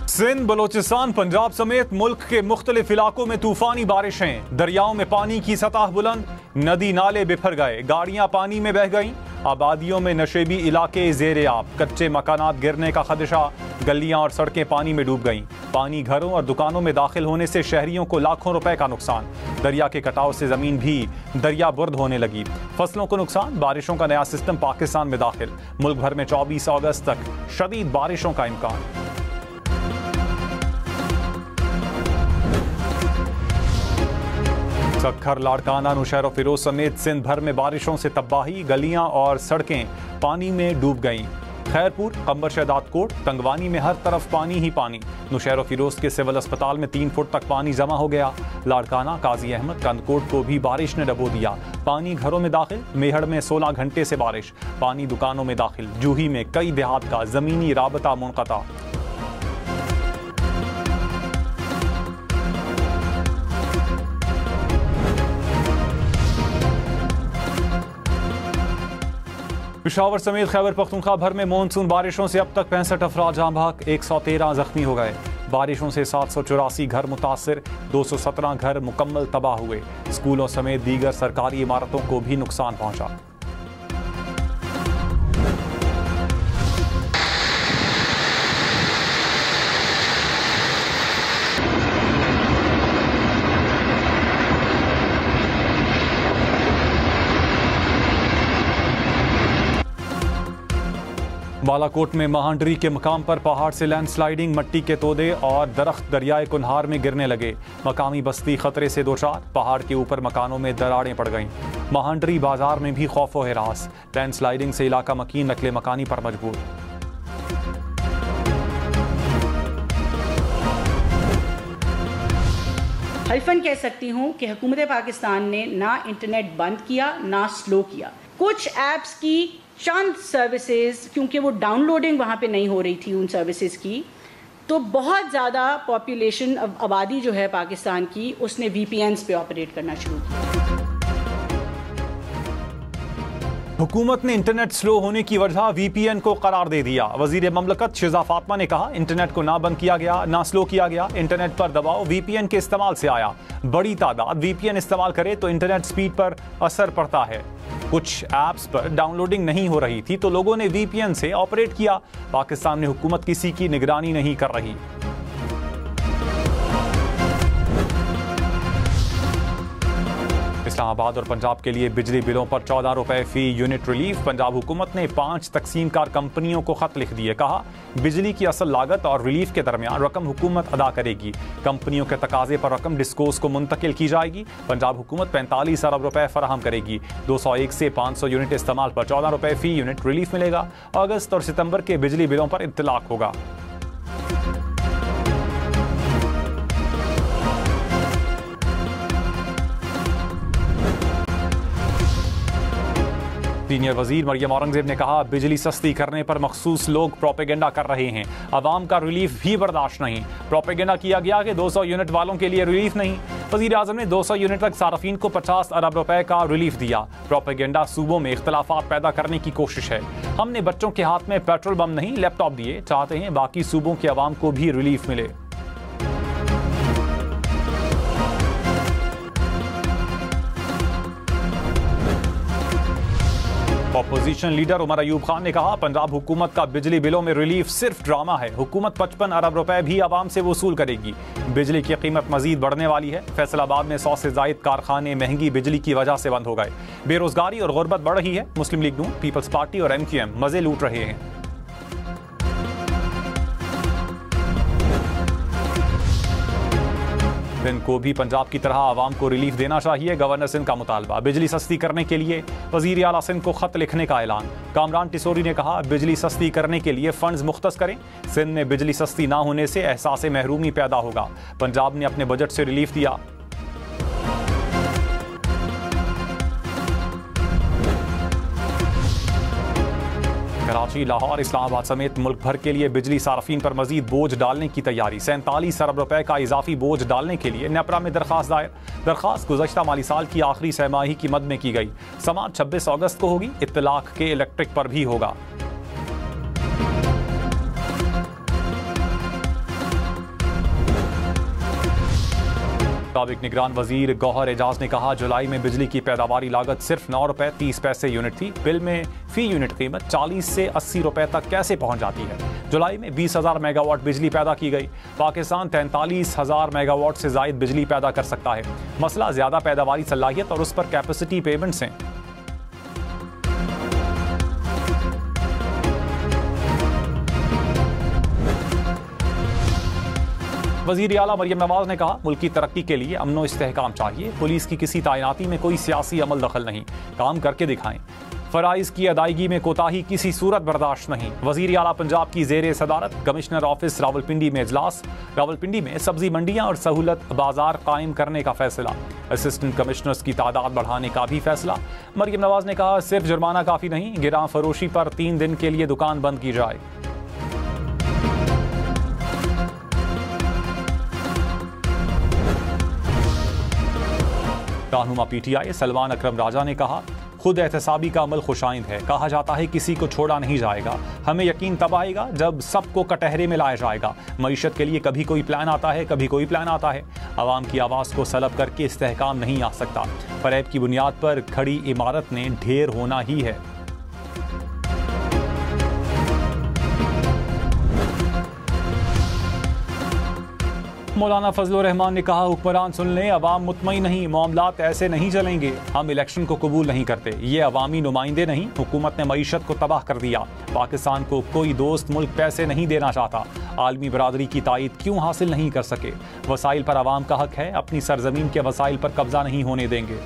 सिंध, बलोचिस्तान, पंजाब समेत मुल्क के मुख्तलिफ इलाकों में तूफानी बारिशें, दरियाओं में पानी की सतह बुलंद, नदी नाले बिफर गए, गाड़ियां पानी में बह गईं, आबादियों में नशेबी इलाके ज़ेरे आब, कच्चे मकानात गिरने का खदशा, गलियां और सड़कें पानी में डूब गईं। पानी घरों और दुकानों में दाखिल होने से शहरियों को लाखों रुपए का नुकसान। दरिया के कटाव से जमीन भी दरिया बुर्द होने लगी। फसलों को नुकसान, बारिशों का नया सिस्टम पाकिस्तान में दाखिल। मुल्क भर में 24 अगस्त तक शदीद बारिशों का इम्कान। सक्खर, लाड़काना, नौशहरा, फिरोज समेत सिंध भर में बारिशों से तबाही, गलियां और सड़कें पानी में डूब गईं। खैरपुर, कंबर शहदाद कोट, तंगवानी में हर तरफ पानी ही पानी। नौशहरा फिरोज के सिविल अस्पताल में 3 फुट तक पानी जमा हो गया। लाड़काना, काजी अहमद, कंदकोट को भी बारिश ने डबो दिया। पानी घरों में दाखिल। मेहड़ में 16 घंटे से बारिश, पानी दुकानों में दाखिल। जूही में कई देहात का जमीनी राबता मुनक़ता। पेशावर समेत खैबर पख्तूनख्वा भर में मानसून बारिशों से अब तक 65 अफराद जाँ बहक, 113 जख्मी हो गए। बारिशों से 784 घर मुतासिर, 217 घर मुकम्मल तबाह हुए। स्कूलों समेत दीगर सरकारी इमारतों को भी नुकसान पहुंचा। बालाकोट में महांडरी के मकाम पर पहाड़ से लैंडस्लाइडिंग, मट्टी के तोदे और दरख्त दरियाए कुन्हार में गिरने लगे। मकामी बस्ती खतरे से दो चार, पहाड़ के ऊपर मकानों में दरारें पड़ गईं। महांडरी बाजार में भी खौफ व हिरास, लैंडस्लाइडिंग से इलाका मकीन नकले मकानी पर मजबूर। हल्फन कह सकती हूँ कि हुकूमत पाकिस्तान ने ना इंटरनेट बंद किया ना स्लो किया। कुछ ऐप्स की चंद सर्विसेज, क्योंकि वो डाउनलोडिंग वहाँ पे नहीं हो रही थी उन सर्विसेज की, तो बहुत ज़्यादा पॉपुलेशन आबादी जो है पाकिस्तान की, उसने VPNs पे ऑपरेट करना शुरू किया। हुकूमत ने इंटरनेट स्लो होने की वजह VPN को करार दे दिया। वजीर ममलकत शिजा फातमा ने कहा, इंटरनेट को ना बंद किया गया ना स्लो किया गया, इंटरनेट पर दबाव VPN के इस्तेमाल से आया। बड़ी तादाद VPN इस्तेमाल करे तो इंटरनेट स्पीड पर असर पड़ता है। कुछ ऐप्स पर डाउनलोडिंग नहीं हो रही थी तो लोगों ने VPN से ऑपरेट किया। पाकिस्तान में हुकूमत किसी की निगरानी नहीं कर रही। इस्लामाबाद और पंजाब के लिए बिजली बिलों पर 14 रुपए फी यूनिट रिलीफ। पंजाब हुकूमत ने 5 तकसीमकार कंपनियों को खत लिख दिए। कहा, बिजली की असल लागत और रिलीफ के दरमियान रकम हुकूमत अदा करेगी। कंपनियों के तकाजे पर रकम डिस्कोस को मुंतकिल की जाएगी। पंजाब हुकूमत 45 अरब रुपए फराहम करेगी। 201 से 500 यूनिट इस्तेमाल पर 14 रुपए फी यूनिट रिलीफ मिलेगा। अगस्त और सितंबर के बिजली बिलों पर इत्तलाक होगा। सीनियर वजीर मरियम औरंगजेब ने कहा, बिजली सस्ती करने पर मखसूस लोग प्रोपेगेंडा कर रहे हैं। अवाम का रिलीफ भी बर्दाश्त नहीं। प्रोपेगेंडा किया गया कि 200 यूनिट वालों के लिए रिलीफ नहीं। वजीर आजम ने 200 यूनिट तक सार्फिन को 50 अरब रुपए का रिलीफ दिया। प्रोपेगेंडा सूबों में इख्तलाफात पैदा करने की कोशिश है। हमने बच्चों के हाथ में पेट्रोल बम नहीं लैपटॉप दिए, चाहते हैं बाकी सूबों के अवाम को भी रिलीफ मिले। अपोजिशन लीडर उमर अयूब खान ने कहा, पंजाब हुकूमत का बिजली बिलों में रिलीफ सिर्फ ड्रामा है। हुकूमत 55 अरब रुपए भी आवाम से वसूल करेगी। बिजली की कीमत मजीद बढ़ने वाली है। फैसलाबाद में 100 से जायद कारखाने महंगी बिजली की वजह से बंद हो गए। बेरोजगारी और गुर्बत बढ़ रही है। मुस्लिम लीग नून, पीपल्स पार्टी और MQM मजे लूट रहे हैं। सिंध को भी पंजाब की तरह आवाम को रिलीफ देना चाहिए। गवर्नर सिंध का मुतालबा। बिजली सस्ती करने के लिए वजीर आला सिंध को खत लिखने का ऐलान। कामरान टिसोरी ने कहा, बिजली सस्ती करने के लिए फंड्स मुख्तस करें। सिंध में बिजली सस्ती ना होने से एहसास महरूमी पैदा होगा। पंजाब ने अपने बजट से रिलीफ दिया। कराची, लाहौर, इस्लामाबाद समेत मुल्क भर के लिए बिजली सार्फिन पर मजीद बोझ डालने की तैयारी। 47 अरब रुपए का इजाफी बोझ डालने के लिए नेपरा में दरखास्त दायर। दरखास्त गुज़श्ता माली साल की आखिरी सहमाही की मद में की गई। समाअत 26 अगस्त को होगी। इत्तलाक के इलेक्ट्रिक पर भी होगा। साबिक निगरान वजीर गौहर एजाज ने कहा, जुलाई में बिजली की पैदावारी लागत सिर्फ 9 रुपए 30 पैसे यूनिट थी। बिल में फी यूनिट कीमत 40 से 80 रुपए तक कैसे पहुंच जाती है। जुलाई में 20,000 मेगावाट बिजली पैदा की गई। पाकिस्तान 43,000 मेगावाट से जायद बिजली पैदा कर सकता है। मसला ज्यादा पैदावारी सलाहियत और उस पर कैपेसिटी पेमेंट्स हैं। वज़ीर आला मरियम नवाज ने कहा, मुल्क की तरक्की के लिए अमन व इस्तेहकाम चाहिए। पुलिस की किसी तैनाती में कोई सियासी अमल दखल नहीं, काम करके दिखाएं। फ़राइज़ की अदायगी में कोताही किसी सूरत बर्दाश्त नहीं। वज़ीर आला पंजाब की ज़ेर सदारत कमिश्नर ऑफिस रावलपिंडी में इजलास। रावलपिंडी में सब्जी मंडियाँ और सहूलत बाजार कायम करने का फैसला। असिस्टेंट कमिश्नर्स की तादाद बढ़ाने का भी फैसला। मरियम नवाज ने कहा, सिर्फ जुर्माना काफ़ी नहीं, गिरां फरोशी पर 3 दिन के लिए दुकान बंद की जाए। रहनुमा पीटीआई सलमान अकरम राजा ने कहा, खुद एहतसाबी का अमल खुशाइंद है। कहा जाता है किसी को छोड़ा नहीं जाएगा। हमें यकीन तब आएगा जब सबको कटहरे में लाया जाएगा। मईशत के लिए कभी कोई प्लान आता है, कभी कोई प्लान आता है। आवाम की आवाज़ को सलब करके इस्तेहकाम नहीं आ सकता। फरेब की बुनियाद पर खड़ी इमारत ने ढेर होना ही है। मौलाना फजलुर रहमान ने कहा, हुक्मरान सुन लें, अवाम मुतमईन नहीं, मामलात ऐसे नहीं चलेंगे। हम इलेक्शन को कबूल नहीं करते। ये अवामी नुमाइंदे नहीं। हुकूमत ने मईशत को तबाह कर दिया। पाकिस्तान को कोई दोस्त मुल्क पैसे नहीं देना चाहता। आलमी बरादरी की तायद क्यों हासिल नहीं कर सके। वसाइल पर अवाम का हक है। अपनी सरजमीन के वसाइल पर कब्जा नहीं होने देंगे।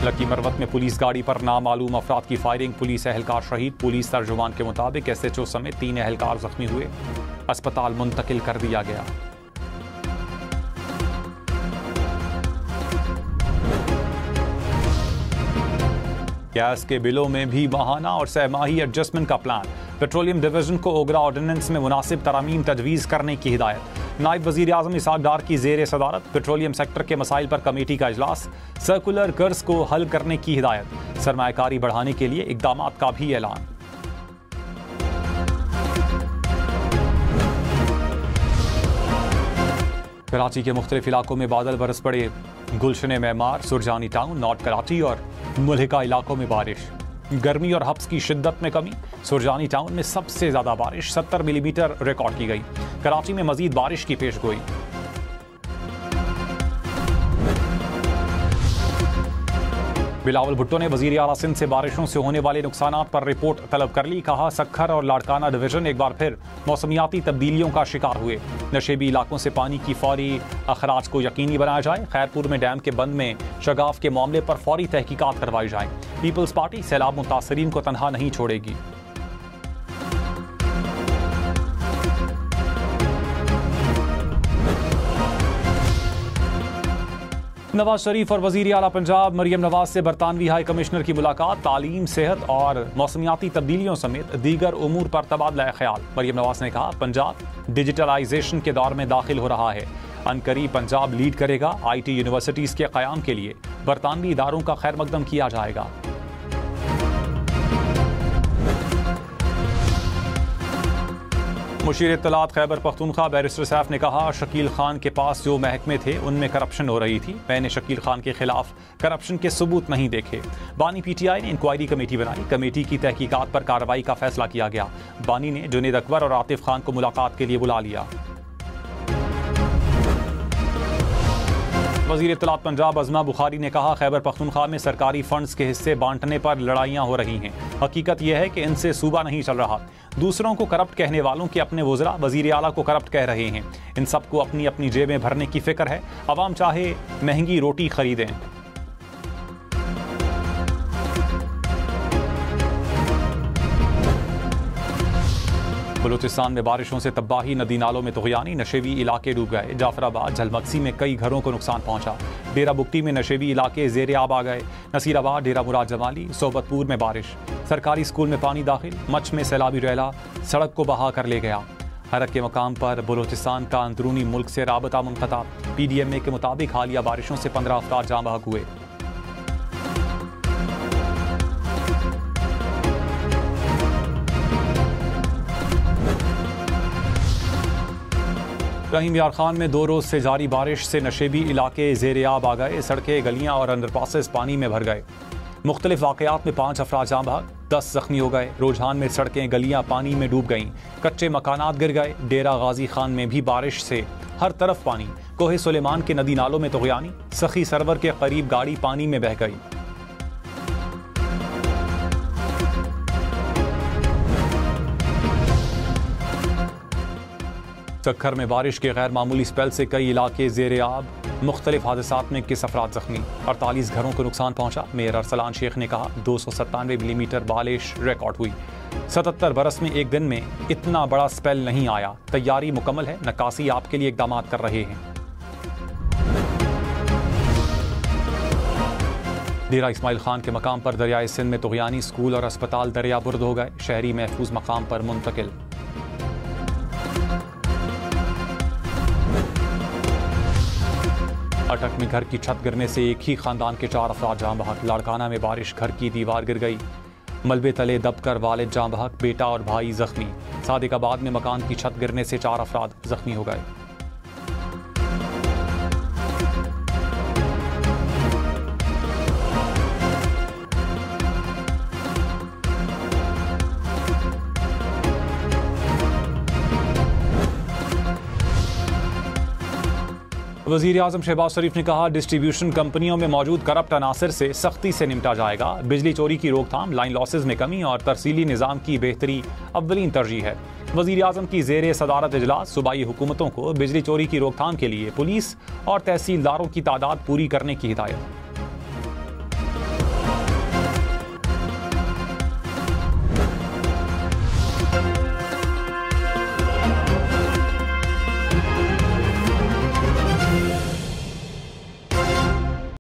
लकी मरवत में पुलिस गाड़ी पर नामालूम अफराद की फायरिंग, पुलिस एहलकार शहीद। पुलिस तर्जुमान के मुताबिक SHO समेत 3 एहलकार जख्मी हुए। अस्पताल मुंतकिल कर दिया गया। गैस के बिलों में भी माहाना और सहमाही एडजस्टमेंट का प्लान। पेट्रोलियम डिवीजन को ओगरा ऑर्डिनेंस में मुनासिब तरमीम तजवीज़ करने की हिदायत। नायब वज़ीर आज़म इसहाक डार की ज़ेर सदारत पेट्रोलियम सेक्टर के मसाइल पर कमेटी का इजलास। सर्कुलर कर्ज को हल करने की हिदायत। सरमायाकारी बढ़ाने के लिए इक़दामात का भी ऐलान। कराची के मुख्तलिफ इलाकों में बादल बरस पड़े। गुलशन मेमार, सुरजानी टाउन, नॉर्थ कराची और मुल्हिका इलाकों में बारिश। गर्मी और हब्स की शिद्दत में कमी। सुरजानी टाउन में सबसे ज्यादा बारिश 70 मिलीमीटर रिकॉर्ड की गई। कराची में मजीद बारिश की पेशगोई। बिलावल भुट्टो ने वजीर आला सिंध से बारिशों से होने वाले नुकसानात पर रिपोर्ट तलब कर ली। कहा, सखर और लाड़काना डिवीजन एक बार फिर मौसमियाती तब्दीलियों का शिकार हुए। नशेबी इलाकों से पानी की फौरी अखराज को यकीनी बनाया जाए। खैरपुर में डैम के बंद में शगाफ के मामले पर फौरी तहकीकात करवाई जाए। पीपल्स पार्टी सैलाब मुतासरीन को तनहा नहीं छोड़ेगी। नवाज शरीफ और वजीर आला पंजाब मरियम नवाज से बरतानवी हाई कमिश्नर की मुलाकात। तालीम, सेहत और मौसमियाती तब्दीलियों समेत दीगर उमूर पर तबादला ख्याल। मरियम नवाज ने कहा, पंजाब डिजिटलाइजेशन के दौर में दाखिल हो रहा है। अनकरीब पंजाब लीड करेगा। IT यूनिवर्सिटीज़ के क़याम के लिए बरतानवी इदारों का खैर मकदम किया जाएगा। मुशीर इत्तलात खैबर पख्तूनख्वा बैरिस्टर सैफ ने कहा, शकील खान के पास जो महकमे थे उनमें करप्शन हो रही थी। मैंने शकील खान के खिलाफ करप्शन के सबूत नहीं देखे। बानी PTI ने इंक्वायरी कमेटी बनाई। कमेटी की तहकीकात पर कार्रवाई का फैसला किया गया। बानी ने जुनेद अकबर और आतिफ खान को मुलाकात के लिए बुला लिया। वज़ीर इत्तलात पंजाब अज़मा बुखारी ने कहा, खैबर पख्तूनख्वा में सरकारी फंड्स के हिस्से बांटने पर लड़ाइयाँ हो रही हैं। हकीकत यह है कि इनसे सूबा नहीं चल रहा। दूसरों को करप्ट कहने वालों के अपने वज़रा वज़ीर आला को करप्ट कह रहे हैं। इन सबको अपनी अपनी जेबें भरने की फिक्र है। अवाम चाहे महंगी रोटी खरीदें। बलूचिस्तान में बारिशों से तबाही, नदी नालों में तुग़यानी, नशेबी इलाके डूब गए। जाफराबाद, झलमक्सी में कई घरों को नुकसान पहुंचा। डेरा बुगटी में नशेबी इलाके ज़ेरे आब आ गए। नसीराबाद, डेरा मुराद जमाली, सोबतपुर में बारिश। सरकारी स्कूल में पानी दाखिल। मच में सैलाबी रैला सड़क को बहा कर ले गया। हरक के मकाम पर बलूचिस्तान का अंदरूनी मुल्क से राबता मुनक़ता। PDMA के मुताबिक हालिया बारिशों से 15 अफराद जाँ बहक हुए। रहीम यार खान में 2 रोज़ से जारी बारिश से नशेबी इलाके ज़ेरे आब आ गए। सड़कें, गलियां और अंडरपासेस पानी में भर गए। मुख्तलिफ वाक़यात में 5 अफराद जाँ बहक, 10 ज़ख्मी हो गए। रुझान में सड़कें, गलियां पानी में डूब गईं। कच्चे मकानात गिर गए। डेरा गाजी खान में भी बारिश से हर तरफ पानी। कोहे सुलेमान के नदी नालों में तुग़यानी। सखी सरवर के करीब गाड़ी पानी में बह गई। सक्खर में बारिश के गैर मामूली स्पेल से कई इलाके ज़ेरे आब। मुख्तलिफ हादसात में 21 अफराद ज़ख्मी। 48 घरों को नुकसान पहुंचा। मेयर अरसलान शेख ने कहा 297 मिलीमीटर बारिश रिकॉर्ड हुई। 77 बरस में एक दिन में इतना बड़ा स्पेल नहीं आया। तैयारी मुकम्मल है, नकासी आपके लिए इक़दाम कर रहे हैं। डेरा इस्माइल खान के मकाम पर दरियाए सिंध में तुग़यानी। स्कूल और अस्पताल दरिया बुर्द हो गए। शहरी महफूज मकाम पर मुंतकिल। अटक में घर की छत गिरने से एक ही खानदान के 4 अफराद जाँ बहक। लाड़काना में बारिश, घर की दीवार गिर गई। मलबे तले दबकर वालिद जाँ बहक, बेटा और भाई जख्मी। सादिकाबाद में मकान की छत गिरने से 4 अफराद जख्मी हो गए। वज़ीर आज़म शहबाज शरीफ ने कहा डिस्ट्रीब्यूशन कंपनियों में मौजूद करप्ट अनासर से सख्ती से निपटा जाएगा। बिजली चोरी की रोकथाम, लाइन लॉसेज में कमी और तरसीली निज़ाम की बेहतरी अव्वलीन तरजीह है। वज़ीर आज़म की ज़ेरे सदारत इजलास सूबाई हुकूमतों को बिजली चोरी की रोकथाम के लिए पुलिस और तहसीलदारों की तादाद पूरी करने की हिदायत।